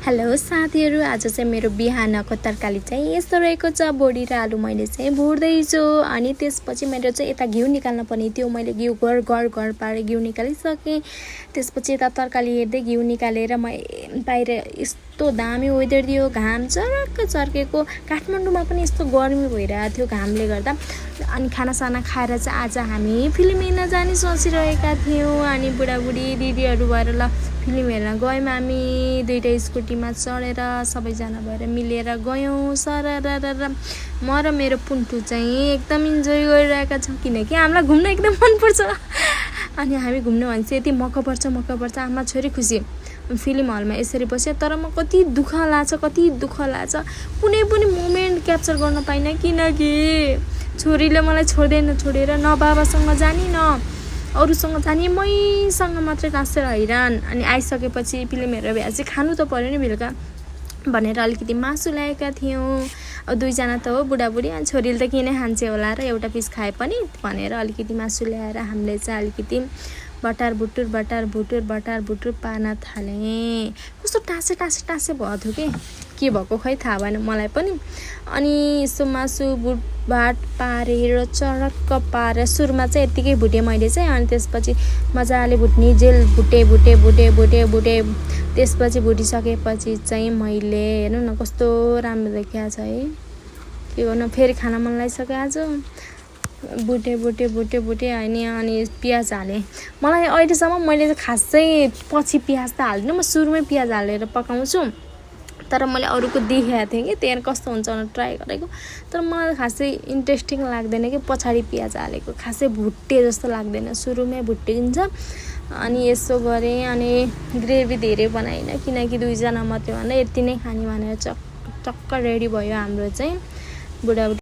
Hello साथीहरू, आज चाहिँ मेरो बिहानको तरकारी चाहिँ यस्तो रहेको छ। बोडी र आलु मैले चाहिँ भुट्दैछु अनि त्यसपछि मैले चाहिँ यता घिउ निकाल्न पर्ने थियो। मैले घिउ घर पारेर घिउ निकालिसकेँ। त्यसपछि यता तरकारी हेर्दै घिउ निकालेर म बाहिर यस्तो दामी वेदर दियो, घाम चर्के चर्केको। काठमाडौँमा पनि यस्तो गर्मी भइरहेको थियो घामले गर्दा। अनि खानासाना खाएर चाहिँ आज हामी फिल्म हेर्न जाने सोचिरहेका थियौँ। अनि बुढाबुढी दिदीहरू भएर ल फिल्म हेर्न गयौँ। हामी दुईवटा स्कुटीमा चढेर सबैजना भएर मिलेर गयौँ। सरर म र मेरो पुन्टु चाहिँ एकदम इन्जोय गरिरहेका छौँ, किनकि हामीलाई घुम्न एकदम मनपर्छ। अनि हामी घुम्नु भने चाहिँ यति मक्क पर्छ आमा छोरी खुसी। फिल्म हलमा यसरी बस्यो, तर म कति दुःख लाग्छ कुनै पनि मोमेन्ट क्याप्चर गर्न पाइनँ, किनकि छोरीले मलाई छोडेर न बाबासँग जाने न अरूसँग जाने, मैसँग मात्रै नाचेर हैरान। अनि आइसकेपछि फिल्म हेरेर भए चाहिँ खानु त पर्यो नि बेलुका भनेर अलिकति मासु ल्याएका थियौँ। अब दुईजना त हो बुढाबुढी, अनि छोरीले त किन खान्छ होला र एउटा पिस खाए पनि भनेर अलिकति मासु ल्याएर हामीले चाहिँ अलिकति बटार बुटुर पार्न थालेँ। कस्तो टाँसे भयो थियो के भएको खै थाहा भएन मलाई पनि। अनि यसो मासु भात पारेर चरक्क पारेर सुरुमा चाहिँ यत्तिकै भुटेँ मैले चाहिँ। अनि त्यसपछि मजाले भुट्ने जेल भुटे। त्यसपछि भुटिसकेपछि चाहिँ मैले हेर्नु न कस्तो राम्रो देखिया छ है। के गर्नु, फेरि खाना मन लागिसक्यो आज। भुटे अनि प्याज हालेँ। मलाई अहिलेसम्म मैले खासै पछि प्याज त हाल्दिनँ, म सुरुमै प्याज हालेर पकाउँछु। तर मैले अरूको देखेको थिएँ कि त्यहाँ कस्तो हुन्छ भनेर ट्राई गरेको। तर मलाई खासै इन्ट्रेस्टिङ लाग्दैन कि पछाडि प्याज हालेको, खासै भुट्टे जस्तो लाग्दैन, सुरुमै भुटिन्छ। अनि यसो गरेँ। अनि ग्रेभी धेरै बनाइनँ, किनकि दुईजना मात्रै भनेर यति नै खाने भनेर टक्क रेडी भयो हाम्रो चाहिँ बुढाबुढी।